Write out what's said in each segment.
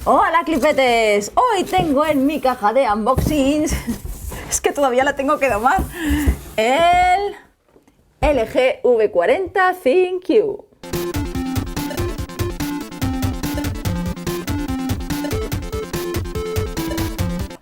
Hola clipetes, hoy tengo en mi caja de unboxings, es que todavía la tengo que domar, el LG V40 ThinQ.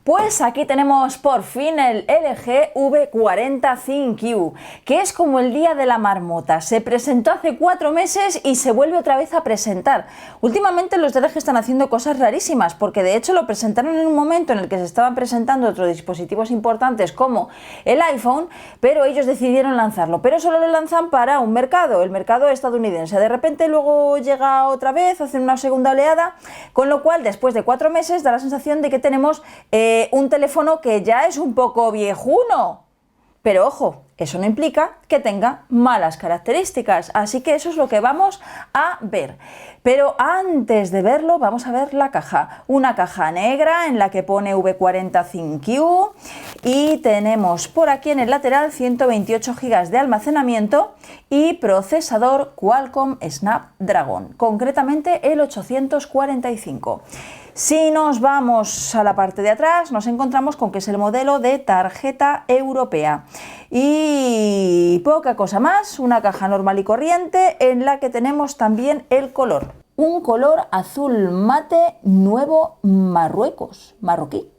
Pues aquí tenemos por fin el LG V40 ThinQ, que es como el día de la marmota. Se presentó hace 4 meses y se vuelve otra vez a presentar. Últimamente los de LG están haciendo cosas rarísimas, porque de hecho lo presentaron en un momento en el que se estaban presentando otros dispositivos importantes como el iPhone, pero ellos decidieron lanzarlo. Pero solo lo lanzan para un mercado, el mercado estadounidense. De repente luego llega otra vez, hacen una segunda oleada, con lo cual después de 4 meses da la sensación de que tenemos un teléfono que ya es un poco viejuno, pero ojo, eso no implica que tenga malas características, así que eso es lo que vamos a ver. Pero antes de verlo vamos a ver la caja, una caja negra en la que pone V40 ThinQ y tenemos por aquí en el lateral 128 GB de almacenamiento y procesador Qualcomm Snapdragon, concretamente el 845. Si nos vamos a la parte de atrás, nos encontramos con que es el modelo de tarjeta europea. Y poca cosa más, una caja normal y corriente en la que tenemos también el color. Un color azul mate nuevo marroquí.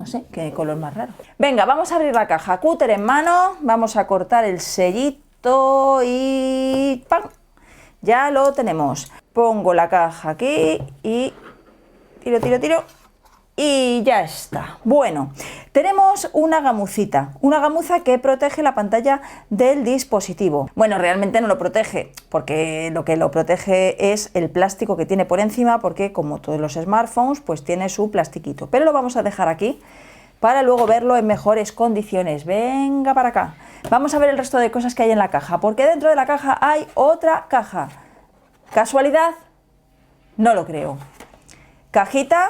No sé, qué color más raro. Venga, vamos a abrir la caja, cúter en mano, vamos a cortar el sellito y ¡pam! Ya lo tenemos. Pongo la caja aquí y tiro y ya está. Bueno, tenemos una gamuza que protege la pantalla del dispositivo. Bueno, realmente no lo protege, porque lo que lo protege es el plástico que tiene por encima, porque como todos los smartphones, pues tiene su plastiquito. Pero lo vamos a dejar aquí para luego verlo en mejores condiciones. Venga para acá. Vamos a ver el resto de cosas que hay en la caja, porque dentro de la caja hay otra caja. ¿Casualidad? No lo creo. Cajita,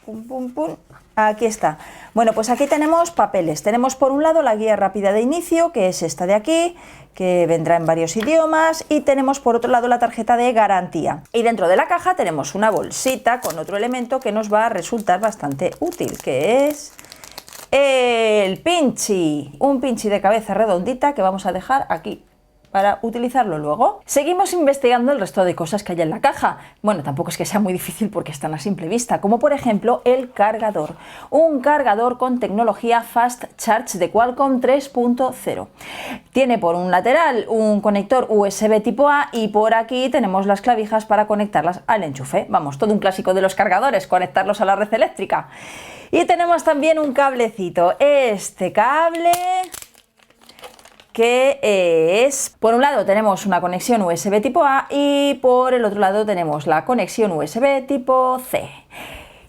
pum, pum, pum, aquí está. Bueno, pues aquí tenemos papeles. Tenemos por un lado la guía rápida de inicio, que es esta de aquí, que vendrá en varios idiomas, y tenemos por otro lado la tarjeta de garantía. Y dentro de la caja tenemos una bolsita con otro elemento que nos va a resultar bastante útil, que es el pinchi, un pinchi de cabeza redondita que vamos a dejar aquí para utilizarlo luego. Seguimos investigando el resto de cosas que hay en la caja. Bueno, tampoco es que sea muy difícil porque están a simple vista, como por ejemplo el cargador. Un cargador con tecnología Fast Charge de Qualcomm 3.0. Tiene por un lateral un conector USB tipo A y por aquí tenemos las clavijas para conectarlas al enchufe. Vamos, todo un clásico de los cargadores, conectarlos a la red eléctrica. Y tenemos también un cablecito. Este cable que es, por un lado tenemos una conexión USB tipo A y por el otro lado tenemos la conexión USB tipo C.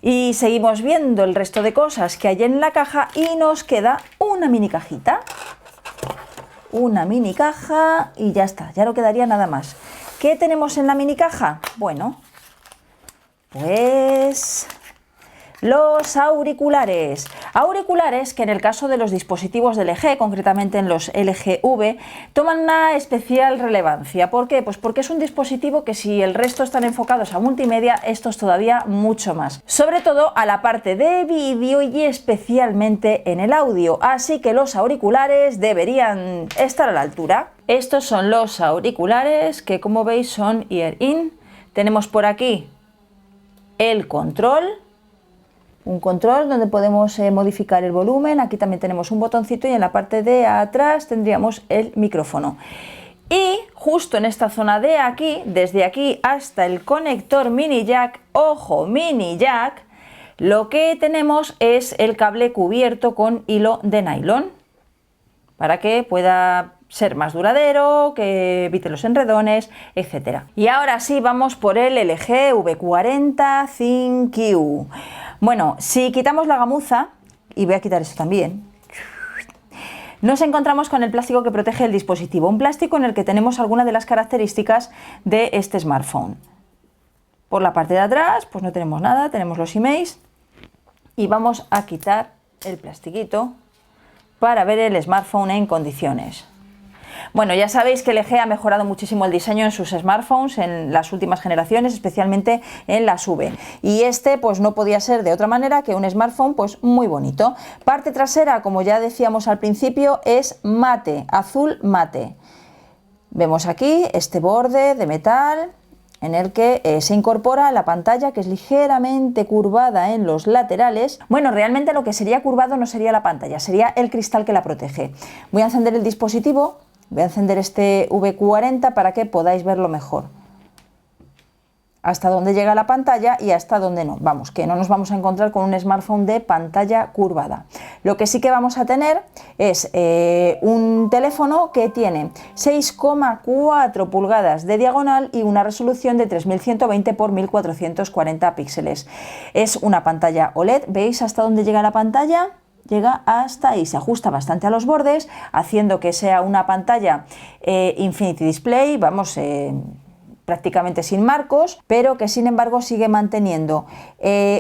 Y seguimos viendo el resto de cosas que hay en la caja y nos queda una mini cajita. Una mini caja y ya está, ya no quedaría nada más. ¿Qué tenemos en la mini caja? Bueno, pues los auriculares. Auriculares que en el caso de los dispositivos de LG, concretamente en los LG V, toman una especial relevancia. ¿Por qué? Pues porque es un dispositivo que si el resto están enfocados a multimedia, estos todavía mucho más. Sobre todo a la parte de vídeo y especialmente en el audio. Así que los auriculares deberían estar a la altura. Estos son los auriculares que, como veis, son ear in. Tenemos por aquí el control. Un control donde podemos modificar el volumen. Aquí también tenemos un botoncito y en la parte de atrás tendríamos el micrófono. Y justo en esta zona de aquí, desde aquí hasta el conector mini jack, ojo, mini jack, lo que tenemos es el cable cubierto con hilo de nylon para que pueda ser más duradero, que evite los enredones, etc. Y ahora sí vamos por el LG V40 ThinQ. Bueno, si quitamos la gamuza, y voy a quitar esto también, nos encontramos con el plástico que protege el dispositivo, un plástico en el que tenemos algunas de las características de este smartphone. Por la parte de atrás, pues no tenemos nada, tenemos los emails y vamos a quitar el plastiquito para ver el smartphone en condiciones. Bueno, ya sabéis que LG ha mejorado muchísimo el diseño en sus smartphones en las últimas generaciones, especialmente en las V. Y este pues no podía ser de otra manera que un smartphone pues muy bonito. Parte trasera, como ya decíamos al principio, es mate, azul mate. Vemos aquí este borde de metal en el que se incorpora la pantalla, que es ligeramente curvada en los laterales. Bueno, realmente lo que sería curvado no sería la pantalla, sería el cristal que la protege. Voy a encender el dispositivo, voy a encender este V40 para que podáis verlo mejor. Hasta dónde llega la pantalla y hasta dónde no. Vamos, que no nos vamos a encontrar con un smartphone de pantalla curvada. Lo que sí que vamos a tener es un teléfono que tiene 6,4 pulgadas de diagonal y una resolución de 3120 x 1440 píxeles. Es una pantalla OLED. ¿Veis hasta dónde llega la pantalla? Llega hasta ahí, se ajusta bastante a los bordes, haciendo que sea una pantalla Infinity Display, vamos, prácticamente sin marcos, pero que sin embargo sigue manteniendo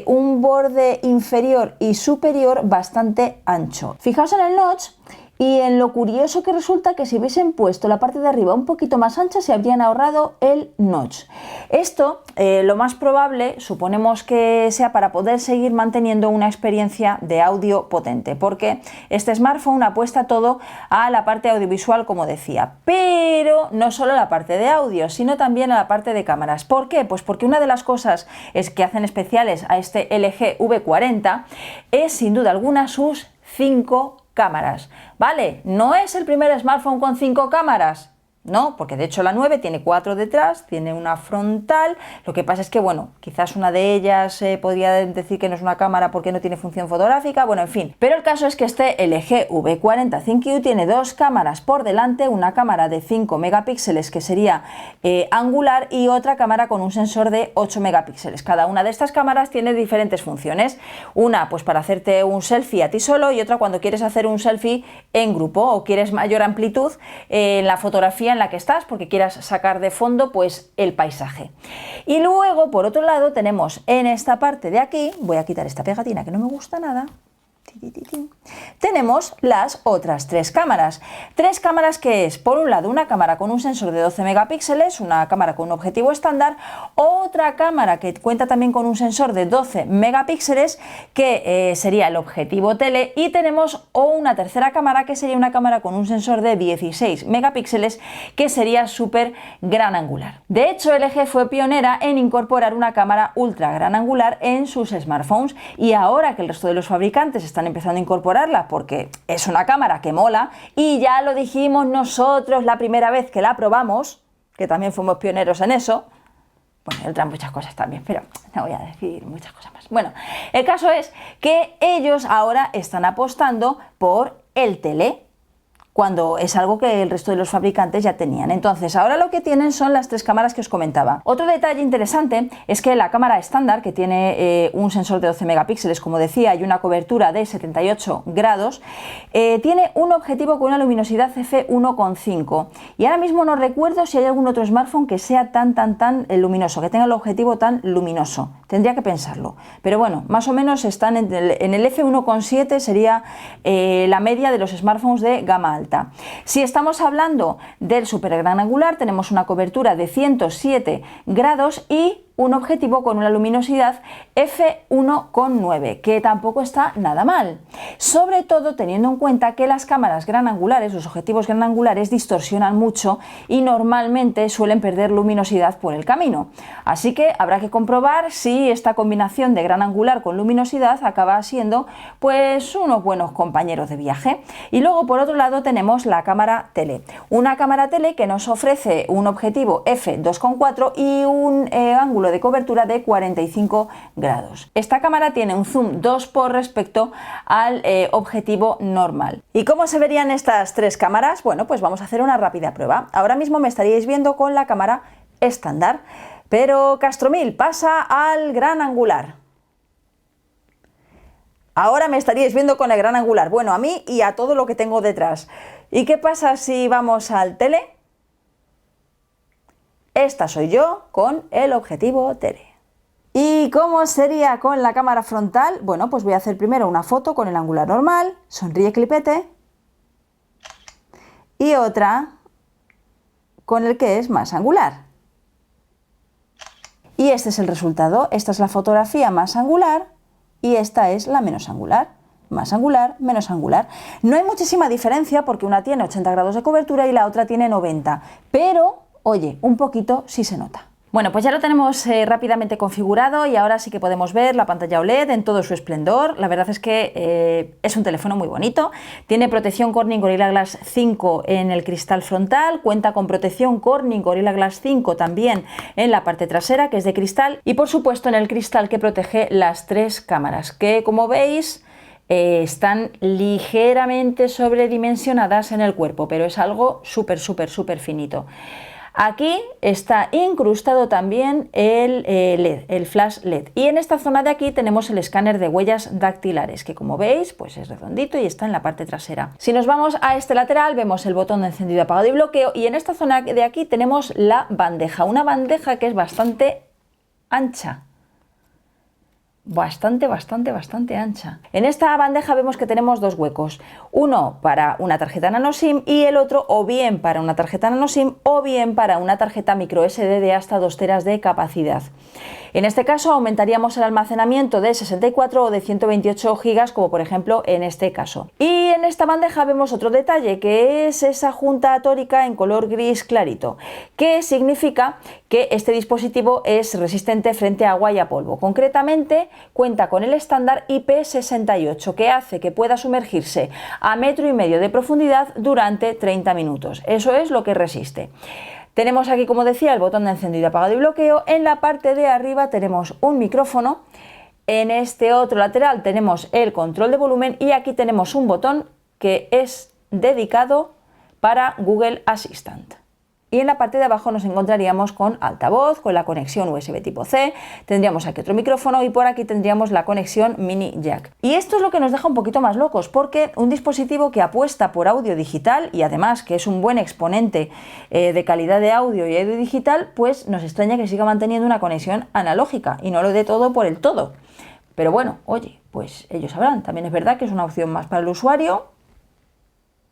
un borde inferior y superior bastante ancho. Fijaos en el notch y en lo curioso que resulta que si hubiesen puesto la parte de arriba un poquito más ancha se habrían ahorrado el notch. Esto lo más probable suponemos que sea para poder seguir manteniendo una experiencia de audio potente, porque este smartphone apuesta todo a la parte audiovisual, como decía, pero no solo a la parte de audio, sino también a la parte de cámaras. ¿Por qué? Pues porque una de las cosas que hacen especiales a este LG V40 es sin duda alguna sus 5 cámaras. Vale, no es el primer smartphone con 5 cámaras, no, porque de hecho la 9 tiene 4 detrás, tiene una frontal. Lo que pasa es que, bueno, quizás una de ellas podría decir que no es una cámara porque no tiene función fotográfica, bueno, en fin. Pero el caso es que este LG V40 ThinQ tiene 2 cámaras por delante, una cámara de 5 megapíxeles que sería angular y otra cámara con un sensor de 8 megapíxeles. Cada una de estas cámaras tiene diferentes funciones. Una pues para hacerte un selfie a ti solo y otra cuando quieres hacer un selfie en grupo o quieres mayor amplitud en la fotografía en la que estás porque quieras sacar de fondo pues el paisaje. Y luego por otro lado tenemos en esta parte de aquí, voy a quitar esta pegatina que no me gusta nada, tenemos las otras 3 cámaras. 3 cámaras que es, por un lado, una cámara con un sensor de 12 megapíxeles, una cámara con un objetivo estándar, otra cámara que cuenta también con un sensor de 12 megapíxeles que sería el objetivo tele, y tenemos una tercera cámara que sería una cámara con un sensor de 16 megapíxeles que sería súper gran angular. De hecho, LG fue pionera en incorporar una cámara ultra gran angular en sus smartphones y ahora que el resto de los fabricantes están empezando a incorporarla porque es una cámara que mola, y ya lo dijimos nosotros la primera vez que la probamos, que también fuimos pioneros en eso. Bueno, otras muchas cosas también, pero no voy a decir muchas cosas más. Bueno, el caso es que ellos ahora están apostando por el tele, cuando es algo que el resto de los fabricantes ya tenían. Entonces ahora lo que tienen son las 3 cámaras que os comentaba. Otro detalle interesante es que la cámara estándar, que tiene un sensor de 12 megapíxeles como decía y una cobertura de 78 grados, tiene un objetivo con una luminosidad f1.5 y ahora mismo no recuerdo si hay algún otro smartphone que sea tan luminoso, que tenga el objetivo tan luminoso. Tendría que pensarlo, pero bueno, más o menos están en el f1.7, sería la media de los smartphones de gama alta. Si estamos hablando del super gran angular, tenemos una cobertura de 107 grados y un objetivo con una luminosidad f1.9, que tampoco está nada mal, sobre todo teniendo en cuenta que las cámaras gran angulares, los objetivos gran angulares distorsionan mucho y normalmente suelen perder luminosidad por el camino, así que habrá que comprobar si esta combinación de gran angular con luminosidad acaba siendo pues unos buenos compañeros de viaje. Y luego por otro lado tenemos la cámara tele, una cámara tele que nos ofrece un objetivo f2.4 y un ángulo de cobertura de 45 grados. Esta cámara tiene un zoom 2 por respecto al objetivo normal. ¿Y cómo se verían estas 3 cámaras? Bueno, pues vamos a hacer una rápida prueba. Ahora mismo me estaríais viendo con la cámara estándar, pero Castromil pasa al gran angular. Ahora me estaríais viendo con el gran angular, bueno, a mí y a todo lo que tengo detrás. ¿Y qué pasa si vamos al tele? Esta soy yo con el objetivo tele. ¿Y cómo sería con la cámara frontal? Bueno, pues voy a hacer primero una foto con el angular normal, sonríe clipete, y otra con el que es más angular. Y este es el resultado. Esta es la fotografía más angular y esta es la menos angular. Más angular, menos angular. No hay muchísima diferencia porque una tiene 80 grados de cobertura y la otra tiene 90, pero, oye, un poquito sí se nota. Bueno, pues ya lo tenemos rápidamente configurado y ahora sí que podemos ver la pantalla OLED en todo su esplendor. La verdad es que es un teléfono muy bonito. Tiene protección Corning Gorilla Glass 5 en el cristal frontal, cuenta con protección Corning Gorilla Glass 5 también en la parte trasera, que es de cristal, y por supuesto en el cristal que protege las tres cámaras, que como veis están ligeramente sobredimensionadas en el cuerpo, pero es algo súper finito. Aquí está incrustado también el LED, el flash LED, y en esta zona de aquí tenemos el escáner de huellas dactilares, que como veis pues es redondito y está en la parte trasera. Si nos vamos a este lateral vemos el botón de encendido, apagado y bloqueo, y en esta zona de aquí tenemos la bandeja, una bandeja que es bastante ancha. Bastante ancha. En esta bandeja vemos que tenemos dos huecos, uno para una tarjeta nano SIM y el otro o bien para una tarjeta nano SIM o bien para una tarjeta micro SD de hasta 2 teras de capacidad. En este caso aumentaríamos el almacenamiento de 64 o de 128 GB, como por ejemplo en este caso. Y en esta bandeja vemos otro detalle, que es esa junta tórica en color gris clarito, que significa que este dispositivo es resistente frente a agua y a polvo. Concretamente cuenta con el estándar IP68, que hace que pueda sumergirse a 1,5 metros de profundidad durante 30 minutos. Eso es lo que resiste. Tenemos aquí, como decía, el botón de encendido, apagado y bloqueo. En la parte de arriba tenemos un micrófono. En este otro lateral tenemos el control de volumen y aquí tenemos un botón que es dedicado para Google Assistant. Y en la parte de abajo nos encontraríamos con altavoz, con la conexión USB tipo C, tendríamos aquí otro micrófono y por aquí tendríamos la conexión mini jack. Y esto es lo que nos deja un poquito más locos, porque un dispositivo que apuesta por audio digital y además que es un buen exponente de calidad de audio y audio digital, pues nos extraña que siga manteniendo una conexión analógica y no lo dé todo por el todo. Pero bueno, oye, pues ellos sabrán. También es verdad que es una opción más para el usuario,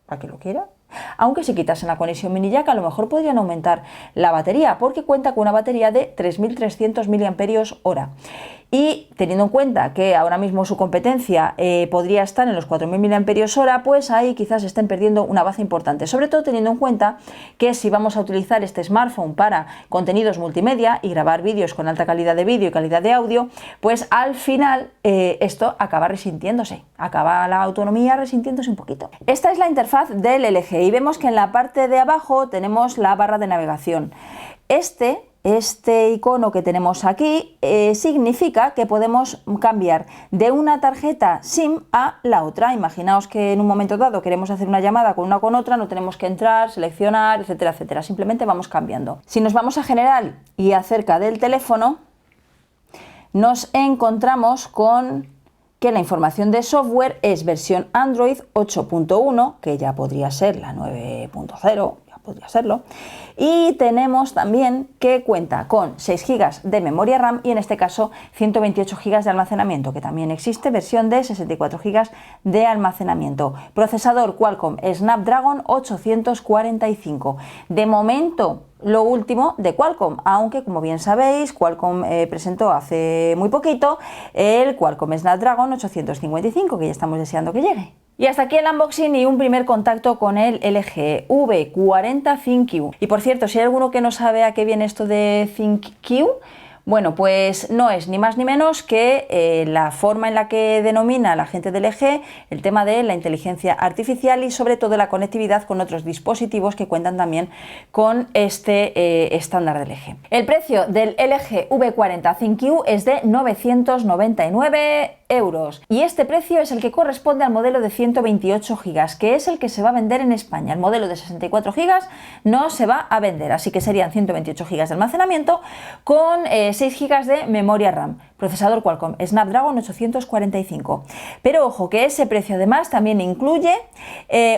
para que lo quiera. Aunque si quitasen la conexión mini jack a lo mejor podrían aumentar la batería, porque cuenta con una batería de 3.300 mAh. Y teniendo en cuenta que ahora mismo su competencia podría estar en los 4.000 mAh, pues ahí quizás estén perdiendo una baza importante, sobre todo teniendo en cuenta que si vamos a utilizar este smartphone para contenidos multimedia y grabar vídeos con alta calidad de vídeo y calidad de audio, pues al final esto acaba resintiéndose, acaba la autonomía resintiéndose un poquito. Esta es la interfaz del LG y vemos que en la parte de abajo tenemos la barra de navegación. Este icono que tenemos aquí significa que podemos cambiar de una tarjeta SIM a la otra. Imaginaos que en un momento dado queremos hacer una llamada con una o con otra, no tenemos que entrar, seleccionar, etcétera, etcétera. Simplemente vamos cambiando. Si nos vamos a general y acerca del teléfono, nos encontramos con que la información de software es versión Android 8.1, que ya podría ser la 9.0. Podría serlo, y tenemos también que cuenta con 6 GB de memoria RAM y en este caso 128 GB de almacenamiento, que también existe versión de 64 GB de almacenamiento. Procesador Qualcomm Snapdragon 845. De momento lo último de Qualcomm, aunque como bien sabéis Qualcomm presentó hace muy poquito el Qualcomm Snapdragon 855, que ya estamos deseando que llegue. Y hasta aquí el unboxing y un primer contacto con el LG V40 ThinQ. Y por cierto, si hay alguno que no sabe a qué viene esto de ThinQ, bueno, pues no es ni más ni menos que la forma en la que denomina la gente del LG el tema de la inteligencia artificial y sobre todo la conectividad con otros dispositivos que cuentan también con este estándar del LG. El precio del LG V40 ThinQ es de 999 euros y este precio es el que corresponde al modelo de 128 GB, que es el que se va a vender en España. El modelo de 64 GB no se va a vender, así que serían 128 GB de almacenamiento con 6 GB de memoria RAM. procesador Qualcomm Snapdragon 845. Pero ojo que ese precio además también incluye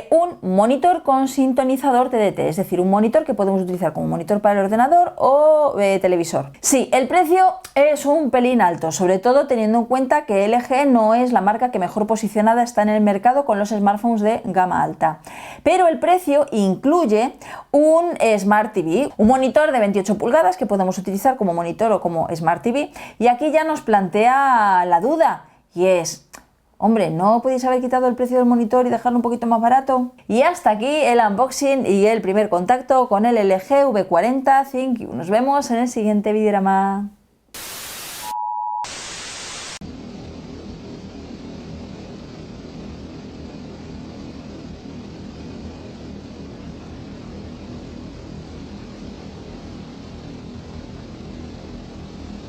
un monitor con sintonizador TDT, es decir, un monitor que podemos utilizar como monitor para el ordenador o televisor. Sí, el precio es un pelín alto, sobre todo teniendo en cuenta que LG no es la marca que mejor posicionada está en el mercado con los smartphones de gama alta. Pero el precio incluye un Smart TV, un monitor de 28 pulgadas que podemos utilizar como monitor o como Smart TV, y aquí ya nos plantea la duda, y es: hombre, ¿no podéis haber quitado el precio del monitor y dejarlo un poquito más barato? Y hasta aquí el unboxing y el primer contacto con el LG V40 ThinQ. Nos vemos en el siguiente videorama.